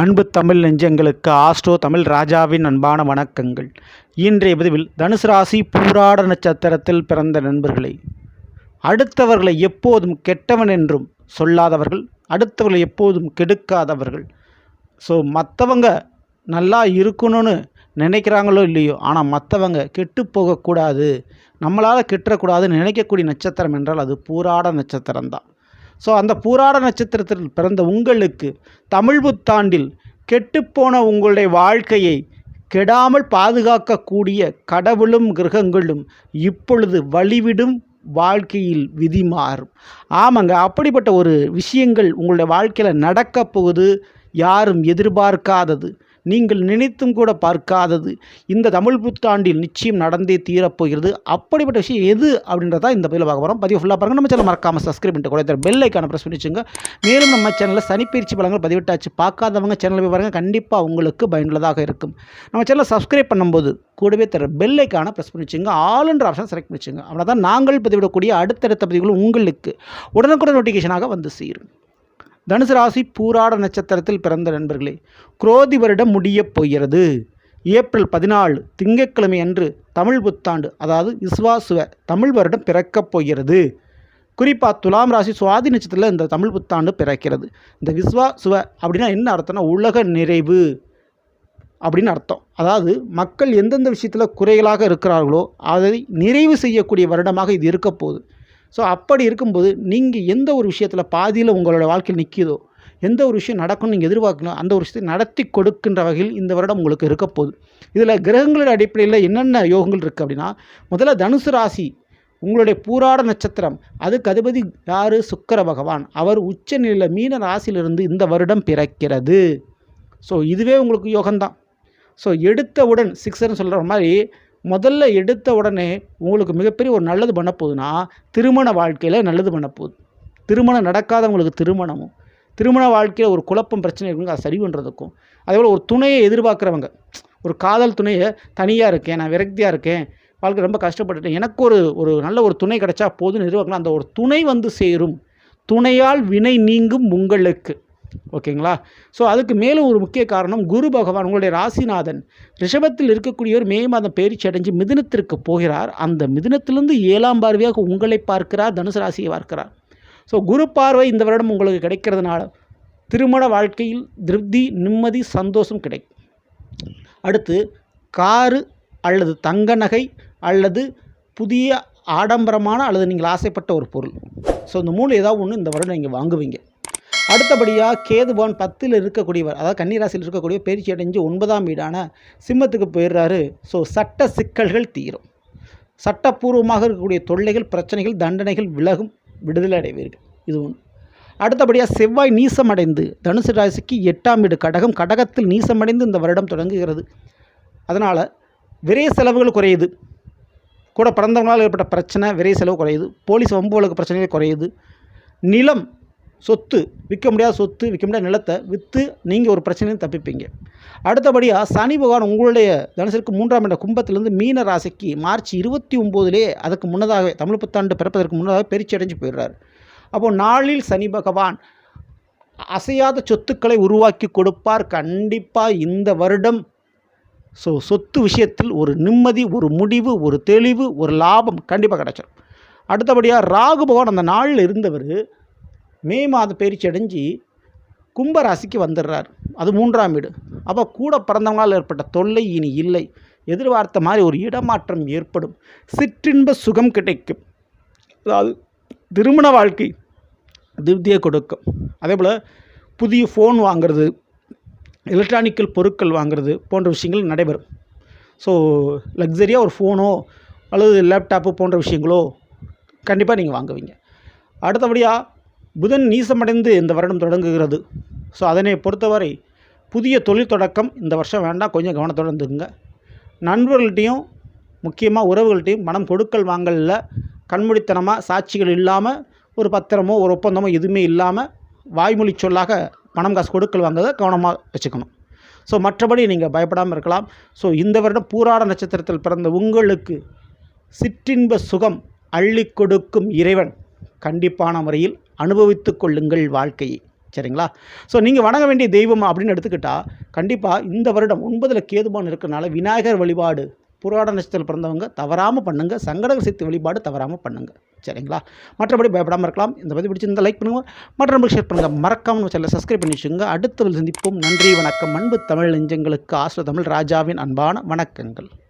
அன்பு தமிழ் நெஞ்சங்களுக்கு ஆஸ்ட்ரோ தமிழ் ராஜாவின் அன்பான வணக்கங்கள். இன்றைய பதிவில் தனுசு ராசி பூராட நட்சத்திரத்தில் பிறந்த நண்பர்களை, அடுத்தவர்களை எப்போதும் கெட்டவன் என்றும் சொல்லாதவர்கள், அடுத்தவர்களை எப்போதும் கெடுக்காதவர்கள். மற்றவங்க நல்லா இருக்கணும்னு நினைக்கிறாங்களோ இல்லையோ, ஆனால் மற்றவங்க கெட்டு போகக்கூடாது, நம்மளால் கெட்டுறக்கூடாதுன்னு நினைக்கக்கூடிய நட்சத்திரம் என்றால் அது பூராட நட்சத்திரம்தான். அந்த பூராட நட்சத்திரத்தில் பிறந்த உங்களுக்கு தமிழ் புத்தாண்டில் கெட்டுப்போன உங்களுடைய வாழ்க்கையை கெடாமல் பாதுகாக்கக்கூடிய கடவுளும் கிரகங்களும் இப்பொழுது வழிவிடும். வாழ்க்கையில் விதி மாறும். ஆமாங்க, அப்படிப்பட்ட ஒரு விஷயங்கள் உங்களுடைய வாழ்க்கையில் நடக்கப் போகுது. யாரும் எதிர்பார்க்காதது, நீங்கள் நினைத்தும் கூட பார்க்காதது இந்த தமிழ் புத்தாண்டில் நிச்சயம் நடந்தே தீரப்போகிறது. அப்படிப்பட்ட விஷயம் எது அப்படின்றத இந்த பதிவில் பார்க்க போகிறோம். பதிவு ஃபுல்லாக பாருங்கள். நம்ம சேனல் மறக்காமல் சப்ஸ்கிரைப் பண்ணிட்டு கூட பெல் ஐக்கான ப்ரெஸ் பண்ணி வச்சுங்க. மேலும் நம்ம சேனலில் சனிப்பயிற்சி பலங்கள் பதிவிட்டாச்சு, பார்க்காதவங்க சேனலில் போய் பாருங்கள், கண்டிப்பாக உங்களுக்கு பயனுள்ளதாக இருக்கும். நம்ம சேனலை சப்ஸ்கிரைப் பண்ணும்போது கூடவே தர பெல் ஐக்கான ப்ரெஸ் பண்ணி வச்சுங்க, ஆல்ன்ற ஆப்ஷன் செலக்ட் பண்ணி வச்சுங்க. அப்படின்னா தான் நாங்கள் பதிவிடக்கூடிய அடுத்தடுத்த பதிவுகள் உங்களுக்கு உடனுக்குடன் நோட்டிஃபிகேஷனாக வந்து சேரும். தனுசு ராசி பூராட நட்சத்திரத்தில் பிறந்த நண்பர்களே, குரோதி வருடம் முடியப் போகிறது. ஏப்ரல் 14 திங்கட்கிழமை அன்று தமிழ் புத்தாண்டு, அதாவது விஸ்வாசுவ தமிழ் வருடம் பிறக்கப் போகிறது. குறிப்பாக துலாம் ராசி சுவாதி நட்சத்திரத்தில் இந்த தமிழ் புத்தாண்டு பிறக்கிறது. இந்த விஸ்வாசுவ அப்படின்னா என்ன அர்த்தம்னா உலக நிறைவு அப்படின்னு அர்த்தம். அதாவது மக்கள் எந்தெந்த விஷயத்தில் குறைகளாக இருக்கிறார்களோ அதை நிறைவு செய்யக்கூடிய வருடமாக இது இருக்க போகுது. அப்படி இருக்கும்போது நீங்கள் எந்த ஒரு விஷயத்தில் பாதியில் உங்களோட வாழ்க்கையில் நிற்கிதோ, எந்த ஒரு விஷயம் நடக்கணும்னு நீங்கள் எதிர்பார்க்கணும், அந்த ஒரு விஷயத்தை நடத்தி கொடுக்கின்ற வகையில் இந்த வருடம் உங்களுக்கு இருக்க போகுது. இதில் கிரகங்களோட அடிப்படையில் என்னென்ன யோகங்கள் இருக்குது அப்படின்னா, முதல்ல தனுசு ராசி உங்களுடைய பூராட நட்சத்திரம், அதுக்கு அதிபதி யார்? சுக்கிர பகவான். அவர் உச்ச நிலையில் மீன ராசியிலிருந்து இந்த வருடம் பிறக்கிறது. இதுவே உங்களுக்கு யோகம்தான். எடுத்தவுடன் சிக்ஸர்னு சொல்கிற மாதிரி முதல்ல எடுத்த உடனே உங்களுக்கு மிகப்பெரிய ஒரு நல்லது பண்ண போகுதுன்னா திருமண வாழ்க்கையில் நல்லது பண்ண போகுது. திருமணம் நடக்காதவங்களுக்கு திருமணமும், திருமண வாழ்க்கையில் ஒரு குழப்பம் பிரச்சனை இருக்குங்க, அதை சரி பண்ணுறதுக்கும், அதேபோல் ஒரு துணையை எதிர்பார்க்குறவங்க, ஒரு காதல் துணையை தனியாக இருக்கேன், நான் விரக்தியாக இருக்கேன், வாழ்க்கை ரொம்ப கஷ்டப்பட்டுட்டேன், எனக்கு ஒரு நல்ல ஒரு துணை கிடைச்சா போதுன்னு எதிர்பார்க்கலாம். அந்த ஒரு துணை வந்து சேரும். துணையால் வினை நீங்கும் உங்களுக்கு. ஓகேங்களா? அதுக்கு மேலும் ஒரு முக்கிய காரணம், குரு பகவான் உங்களுடைய ராசிநாதன் ரிஷபத்தில் இருக்கக்கூடியவர் மே மாதம் பயிற்சி அடைஞ்சு மிதுனத்திற்கு போகிறார். அந்த மிதுனத்திலிருந்து 7ஆம் பார்வையாக உங்களை பார்க்கிறார், தனுசு ராசியை பார்க்கிறார். குரு பார்வை இந்த வருடம் உங்களுக்கு கிடைக்கிறதுனால திருமண வாழ்க்கையில் திருப்தி, நிம்மதி, சந்தோஷம் கிடைக்கும். அடுத்து காரு அல்லது தங்க நகை அல்லது புதிய ஆடம்பரமான அல்லது நீங்கள் ஆசைப்பட்ட ஒரு பொருள், இந்த 3 ஏதாவது ஒன்று இந்த வருடம் நீங்கள் வாங்குவீங்க. அடுத்தபடியாக கேது பவன் 10ல் இருக்கக்கூடியவர், அதாவது கன்னிராசியில் இருக்கக்கூடிய பயிற்சி அடைஞ்சு 9ஆம் வீடான சிம்மத்துக்கு போயிடுறாரு. சட்ட சிக்கல்கள் தீரும். சட்டப்பூர்வமாக இருக்கக்கூடிய தொல்லைகள், பிரச்சனைகள், தண்டனைகள் விலகும், விடுதலை அடைவீர்கள். இது ஒன்று. அடுத்தபடியாக செவ்வாய் நீசமடைந்து தனுசு ராசிக்கு 8ஆம் வீடு கடகம், கடகத்தில் நீசமடைந்து இந்த வருடம் தொடங்குகிறது. அதனால் விரைய செலவுகள் குறையுது. கூட பிறந்தவங்களால் ஏற்பட்ட பிரச்சனை, விரைய செலவு குறையுது. போலீஸ் வம்பு வழக்கு பிரச்சனைகள் குறையுது. நிலம், சொத்து, விற்க முடியாத சொத்து, விற்க முடியாத நிலத்தை விற்று நீங்கள் ஒரு பிரச்சனையும் தப்பிப்பீங்க. அடுத்தபடியாக சனி பகவான் உங்களுடைய தனுசிற்கு 3ஆம் இட கும்பத்திலிருந்து மீன ராசிக்கு மார்ச் 29 அதுக்கு முன்னதாகவே தமிழ் புத்தாண்டு பிறப்பதற்கு முன்னதாக பயிற்சி அடைஞ்சு போயிடுறார். அப்போது நாளில் சனி பகவான் அசையாத சொத்துக்களை உருவாக்கி கொடுப்பார் கண்டிப்பாக இந்த வருடம். சொத்து விஷயத்தில் ஒரு நிம்மதி, ஒரு முடிவு, ஒரு தெளிவு, ஒரு லாபம் கண்டிப்பாக கிடைச்சிடும். அடுத்தபடியாக ராகு பகவான் அந்த நாளில் இருந்தவர் மே மாதம் பயிற்சி அடைஞ்சு கும்பராசிக்கு வந்துடுறார். அது 3ஆம் வீடு. அப்போ கூட பிறந்தவங்களால் ஏற்பட்ட தொல்லை இனி இல்லை. எதிர்பார்த்த மாதிரி ஒரு இடமாற்றம் ஏற்படும். சிற்றின்ப சுகம் கிடைக்கும். அதாவது திருமண வாழ்க்கை திருப்தியை கொடுக்கும். அதே போல் புதிய ஃபோன் வாங்கிறது, எலக்ட்ரானிக்கல் பொருட்கள் வாங்கிறது போன்ற விஷயங்கள் நடைபெறும். லக்ஸரியாக ஒரு ஃபோனோ அல்லது லேப்டாப்பு போன்ற விஷயங்களோ கண்டிப்பாக நீங்கள் வாங்குவீங்க. அடுத்தபடியாக புதன் நீசமடைந்து இந்த வருடம் தொடங்குகிறது. அதனை பொறுத்தவரை புதிய தொழில் தொடக்கம் இந்த வருஷம் வேண்டாம், கொஞ்சம் கவனத்தோடு இருந்துங்க. நண்பர்கள்ட்டையும் முக்கியமாக உறவுகள்கிட்டையும் பணம் கொடுக்கல் வாங்கலில் கண்மூடித்தனமாக, சாட்சிகள் இல்லாமல், ஒரு பத்திரமோ ஒரு ஒப்பந்தமோ எதுவுமே இல்லாமல் வாய்மொழி சொல்லாக பணம் காசு கொடுக்கல் வாங்குறதை கவனமாக வச்சுக்கணும். மற்றபடி நீங்கள் பயப்படாமல் இருக்கலாம். இந்த வருடம் பூராட நட்சத்திரத்தில் பிறந்த உங்களுக்கு சிற்றின்ப சுகம் அள்ளி கொடுக்கும் இறைவன் கண்டிப்பான முறையில் அனுபவித்து கொள்ளுங்கள் வாழ்க்கையை. சரிங்களா? ஸோ நீங்கள் வணங்க வேண்டிய தெய்வம் அப்படின்னு எடுத்துக்கிட்டால் கண்டிப்பாக இந்த வருடம் 9ல் கேதுபான் இருக்கிறனால விநாயகர் வழிபாடு பூராட நட்சத்திரத்தில் பிறந்தவங்க தவறாமல் பண்ணுங்கள். சங்கடகர சதுர்த்தி வழிபாடு தவறாமல் பண்ணுங்கள். சரிங்களா? மற்றபடி பயப்படாமல் இருக்கலாம். இந்த பதிவு பிடிச்சிருந்தால் லைக் பண்ணுங்கள், மற்ற நம்பருக்கு ஷேர் பண்ணுங்கள். மறக்காமல் நம்ம சேனலை சப்ஸ்கிரைப் பண்ணி வச்சுக்கோங்க. அடுத்த சந்திப்போம். நன்றி, வணக்கம். அன்பு தமிழ் நெஞ்சங்களுக்கு ஆஸ்ட்ரோ தமிழ் ராஜாவின் அன்பான வணக்கங்கள்.